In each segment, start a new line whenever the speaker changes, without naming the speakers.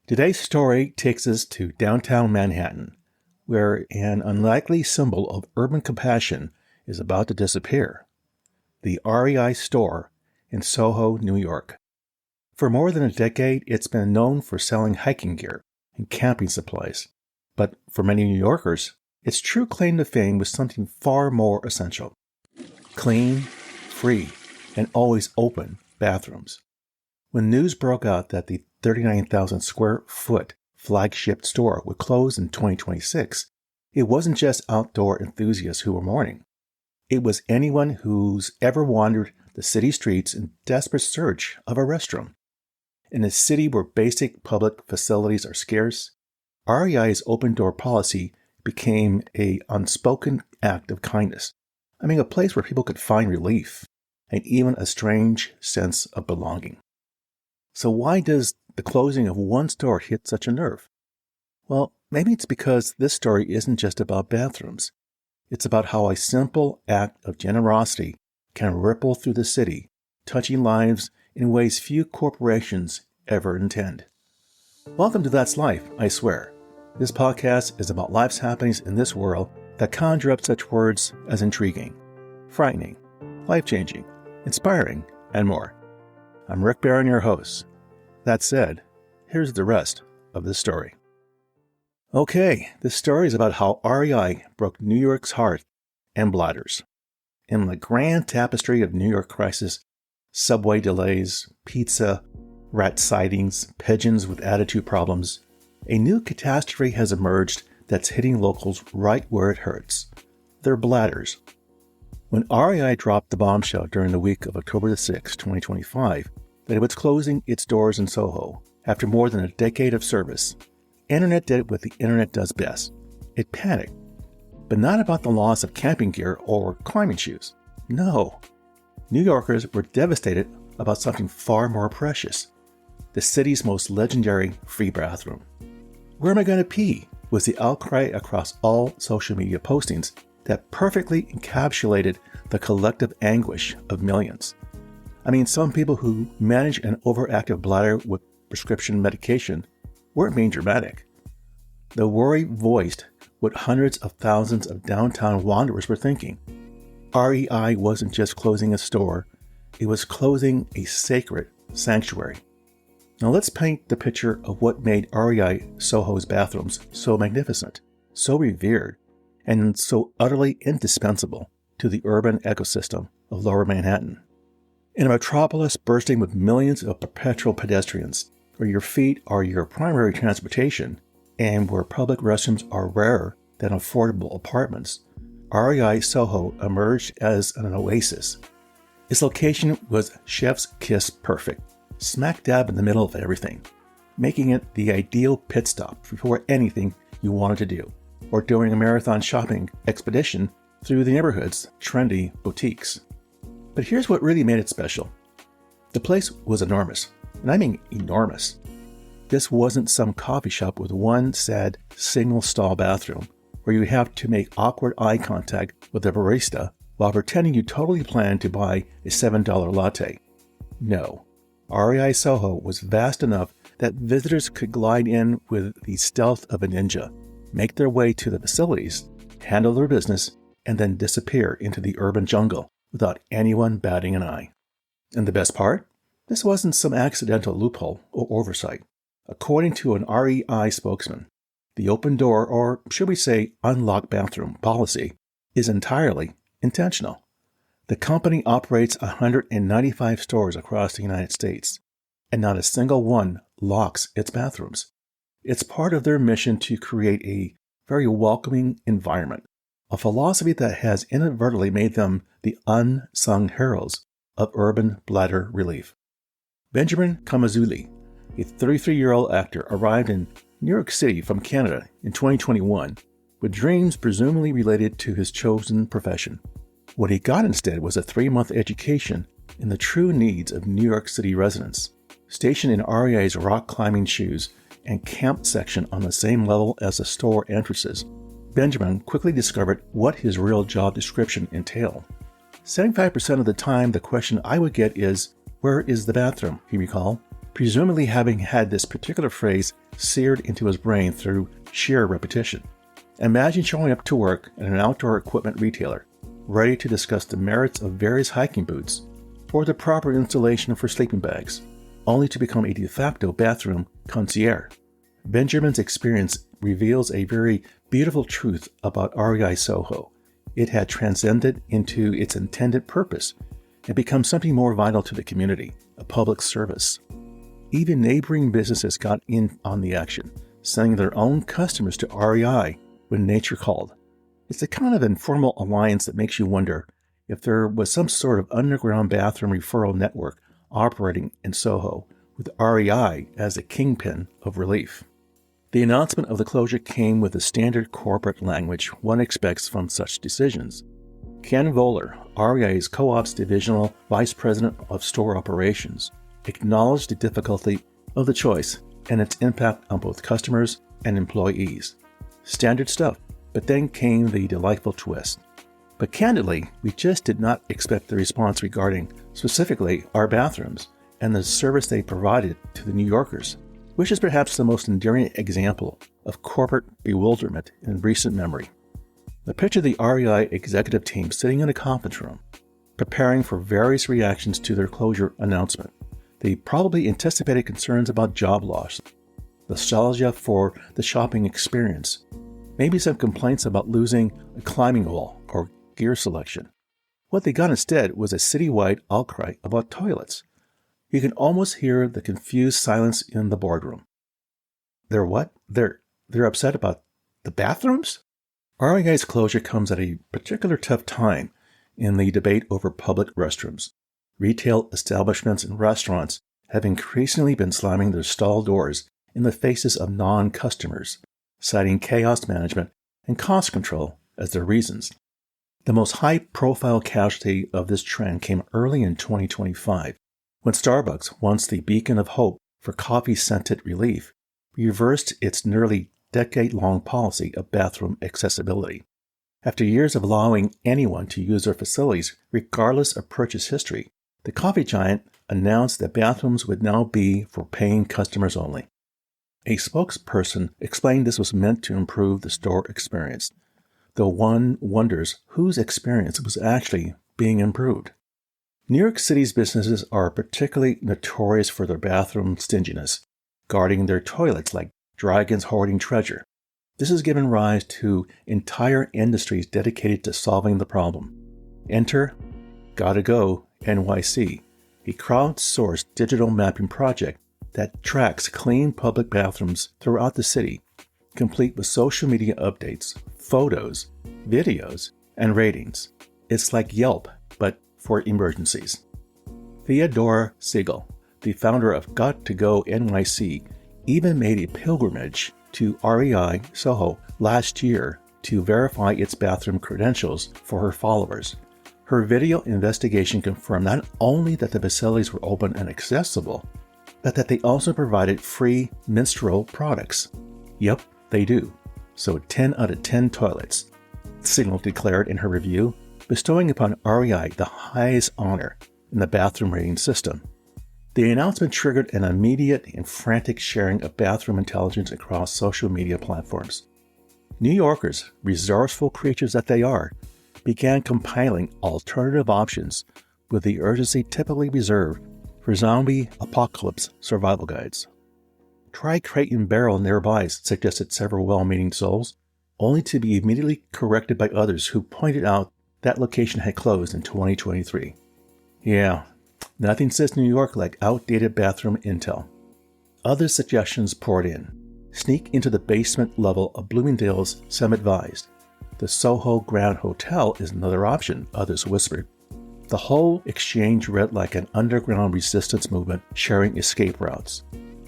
Today's story takes us to downtown Manhattan, where an unlikely symbol of urban compassion is about to disappear. The REI store in SoHo, New York. For more than a decade, it's been known for selling hiking gear and camping supplies. But for many New Yorkers, its true claim to fame was something far more essential. Clean, free, and always open bathrooms. When news broke out that the 39,000 square foot flagship store would close in 2026, it wasn't just outdoor enthusiasts who were mourning. It was anyone who's ever wandered the city streets in desperate search of a restroom. In a city where basic public facilities are scarce, REI's open-door policy became an unspoken act of kindness. A place where people could find relief and even a strange sense of belonging. So why does the closing of one store hit such a nerve? Well, maybe it's because this story isn't just about bathrooms. It's about how a simple act of generosity can ripple through the city, touching lives in ways few corporations ever intend. Welcome to That's Life, I swear. This podcast is about life's happenings in this world that conjure up such words as intriguing, frightening, life-changing, inspiring, and more. I'm Rick Barron, your host. That said, here's the rest of the story. Okay, this story is about how REI broke New York's heart and bladders. In the grand tapestry of New York crisis, subway delays, pizza, rat sightings, pigeons with attitude problems, a new catastrophe has emerged that's hitting locals right where it hurts, their bladders. When REI dropped the bombshell during the week of October 6, 2025, that it was closing its doors in SoHo after more than a decade of service, Internet did what the Internet does best. It panicked. But not about the loss of camping gear or climbing shoes. No. New Yorkers were devastated about something far more precious. The city's most legendary free bathroom. Where am I going to pee? Was the outcry across all social media postings that perfectly encapsulated the collective anguish of millions. Some people who manage an overactive bladder with prescription medication weren't being dramatic. The worry voiced what hundreds of thousands of downtown wanderers were thinking. REI wasn't just closing a store, it was closing a sacred sanctuary. Now let's paint the picture of what made REI SoHo's bathrooms so magnificent, so revered, and so utterly indispensable to the urban ecosystem of Lower Manhattan. In a metropolis bursting with millions of perpetual pedestrians, where your feet are your primary transportation, and where public restrooms are rarer than affordable apartments, REI SoHo emerged as an oasis. Its location was chef's kiss perfect, smack dab in the middle of everything, making it the ideal pit stop before anything you wanted to do, or during a marathon shopping expedition through the neighborhood's trendy boutiques. But here's what really made it special. The place was enormous, and I mean enormous. This wasn't some coffee shop with one sad single-stall bathroom where you have to make awkward eye contact with the barista while pretending you totally plan to buy a $7 latte. No, REI SoHo was vast enough that visitors could glide in with the stealth of a ninja, make their way to the facilities, handle their business, and then disappear into the urban jungle without anyone batting an eye. And the best part? This wasn't some accidental loophole or oversight. According to an REI spokesman, the open door, or should we say unlocked bathroom policy, is entirely intentional. The company operates 195 stores across the United States, and not a single one locks its bathrooms. It's part of their mission to create a very welcoming environment, a philosophy that has inadvertently made them the unsung heroes of urban bladder relief. Benjamin Kamazuli, a 33-year-old actor, arrived in New York City from Canada in 2021 with dreams presumably related to his chosen profession. What he got instead was a 3-month education in the true needs of New York City residents, stationed in REI's rock climbing shoes and camp section on the same level as the store entrances. Benjamin quickly discovered what his real job description entailed. 75% of the time, the question I would get is, "Where is the bathroom?" he recalled. presumably having had this particular phrase seared into his brain through sheer repetition. Imagine showing up to work at an outdoor equipment retailer, ready to discuss the merits of various hiking boots or the proper installation for sleeping bags, only to become a de facto bathroom concierge. Benjamin's experience reveals a very beautiful truth about REI SoHo. It had transcended into its intended purpose and become something more vital to the community, a public service. Even neighboring businesses got in on the action, sending their own customers to REI when nature called. It's the kind of informal alliance that makes you wonder if there was some sort of underground bathroom referral network operating in SoHo, with REI as a kingpin of relief. The announcement of the closure came with the standard corporate language one expects from such decisions. Ken Voller, REI's Co-ops Divisional Vice President of Store Operations, acknowledged the difficulty of the choice and its impact on both customers and employees. Standard stuff, but then came the delightful twist. But candidly, we just did not expect the response regarding, specifically, our bathrooms and the service they provided to the New Yorkers, which is perhaps the most endearing example of corporate bewilderment in recent memory. The picture of the REI executive team sitting in a conference room, preparing for various reactions to their closure announcement. The probably anticipated concerns about job loss, nostalgia for the shopping experience, maybe some complaints about losing a climbing wall or gear selection. What they got instead was a citywide outcry about toilets. You can almost hear the confused silence in the boardroom. They're what? They're upset about the bathrooms? REI's closure comes at a particular tough time in the debate over public restrooms. Retail establishments and restaurants have increasingly been slamming their stall doors in the faces of non-customers, citing chaos management and cost control as their reasons. The most high-profile casualty of this trend came early in 2025, when Starbucks, once the beacon of hope for coffee-scented relief, reversed its nearly decade-long policy of bathroom accessibility. After years of allowing anyone to use their facilities regardless of purchase history, the coffee giant announced that bathrooms would now be for paying customers only. A spokesperson explained this was meant to improve the store experience, though one wonders whose experience was actually being improved. New York City's businesses are particularly notorious for their bathroom stinginess, guarding their toilets like dragons hoarding treasure. This has given rise to entire industries dedicated to solving the problem. Enter Gotta Go NYC, a crowdsourced digital mapping project that tracks clean public bathrooms throughout the city, complete with social media updates, photos, videos, and ratings. It's like Yelp, but for emergencies. Theodora Siegel, the founder of Got to Go NYC, even made a pilgrimage to REI SoHo last year to verify its bathroom credentials for her followers. Her video investigation confirmed not only that the facilities were open and accessible, but that they also provided free menstrual products. Yep, they do. So 10 out of 10 toilets, Siegel declared in her review, bestowing upon REI the highest honor in the bathroom rating system. The announcement triggered an immediate and frantic sharing of bathroom intelligence across social media platforms. New Yorkers, resourceful creatures that they are, began compiling alternative options with the urgency typically reserved for zombie apocalypse survival guides. Try Crate and Barrel nearby, suggested several well-meaning souls, only to be immediately corrected by others who pointed out that location had closed in 2023. Yeah, nothing says New York like outdated bathroom intel. Other suggestions poured in. Sneak into the basement level of Bloomingdale's Some-Advised. The SoHo Grand Hotel is another option, others whispered. The whole exchange read like an underground resistance movement sharing escape routes.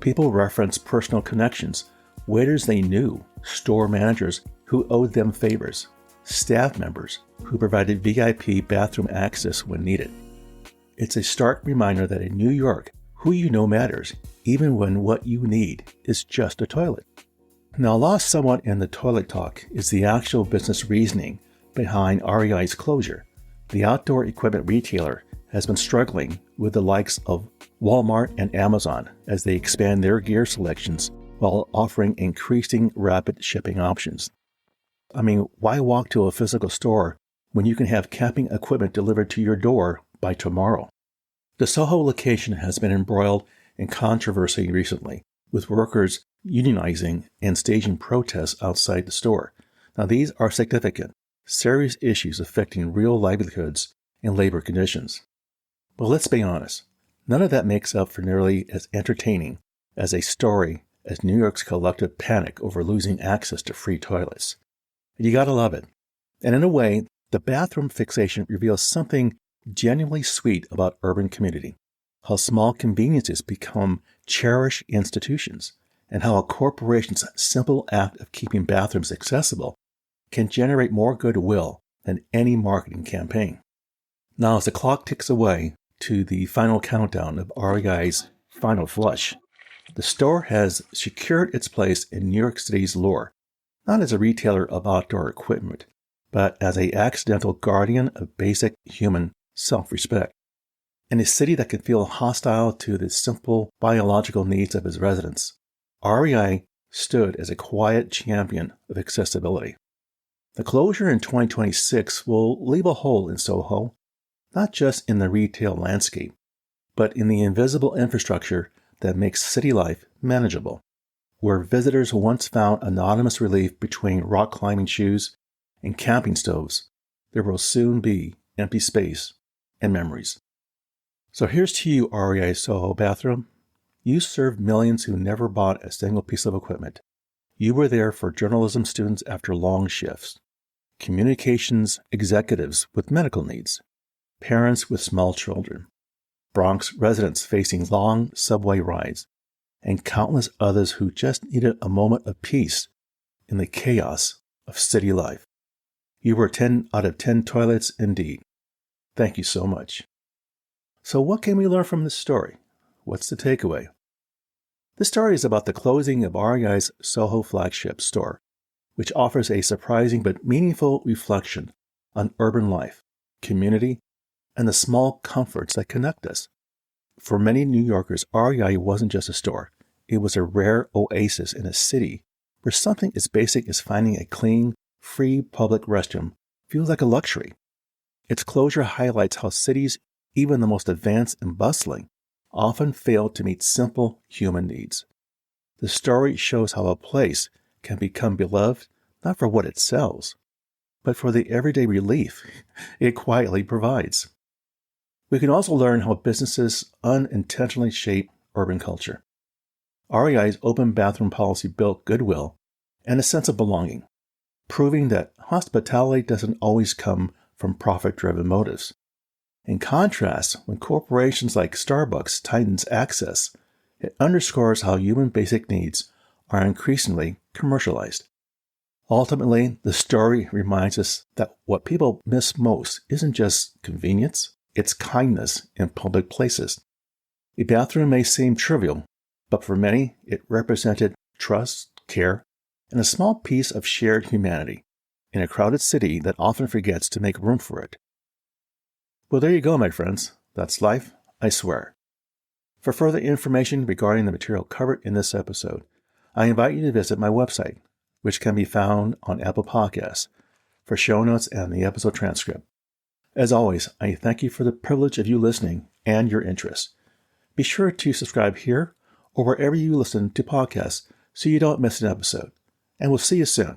People referenced personal connections, waiters they knew, store managers who owed them favors, staff members who provided VIP bathroom access when needed. It's a stark reminder that in New York, who you know matters, even when what you need is just a toilet. Now, lost somewhat in the toilet talk is the actual business reasoning behind REI's closure. The outdoor equipment retailer has been struggling with the likes of Walmart and Amazon as they expand their gear selections while offering increasing rapid shipping options. I mean, why walk to a physical store when you can have camping equipment delivered to your door by tomorrow? The SoHo location has been embroiled in controversy recently, with workers unionizing and staging protests outside the store. Now, these are significant, serious issues affecting real livelihoods and labor conditions. But let's be honest, none of that makes up for nearly as entertaining as a story as New York's collective panic over losing access to free toilets. You gotta love it. And in a way, the bathroom fixation reveals something genuinely sweet about urban community, how small conveniences become cherished institutions, and how a corporation's simple act of keeping bathrooms accessible can generate more goodwill than any marketing campaign. Now, as the clock ticks away to the final countdown of REI's final flush, the store has secured its place in New York City's lore, not as a retailer of outdoor equipment, but as an accidental guardian of basic human self-respect. In a city that can feel hostile to the simple biological needs of its residents, REI stood as a quiet champion of accessibility. The closure in 2026 will leave a hole in SoHo, not just in the retail landscape, but in the invisible infrastructure that makes city life manageable. Where visitors once found anonymous relief between rock climbing shoes and camping stoves, there will soon be empty space and memories. So here's to you, REI SoHo Bathroom. You served millions who never bought a single piece of equipment. You were there for journalism students after long shifts, communications executives with medical needs, parents with small children, Bronx residents facing long subway rides, and countless others who just needed a moment of peace in the chaos of city life. You were 10 out of 10 toilets indeed. Thank you so much. So what can we learn from this story? What's the takeaway? This story is about the closing of REI's SoHo flagship store, which offers a surprising but meaningful reflection on urban life, community, and the small comforts that connect us. For many New Yorkers, REI wasn't just a store. It was a rare oasis in a city where something as basic as finding a clean, free public restroom feels like a luxury. Its closure highlights how cities, even the most advanced and bustling, often fail to meet simple human needs. The story shows how a place can become beloved not for what it sells, but for the everyday relief it quietly provides. We can also learn how businesses unintentionally shape urban culture. REI's open bathroom policy built goodwill and a sense of belonging, proving that hospitality doesn't always come from profit-driven motives. In contrast, when corporations like Starbucks tightens access, it underscores how human basic needs are increasingly commercialized. Ultimately, the story reminds us that what people miss most isn't just convenience, it's kindness in public places. A bathroom may seem trivial, but for many, it represented trust, care, and a small piece of shared humanity in a crowded city that often forgets to make room for it. Well, there you go, my friends. That's life, I swear. For further information regarding the material covered in this episode, I invite you to visit my website, which can be found on Apple Podcasts, for show notes and the episode transcript. As always, I thank you for the privilege of you listening and your interest. Be sure to subscribe here or wherever you listen to podcasts so you don't miss an episode. And we'll see you soon.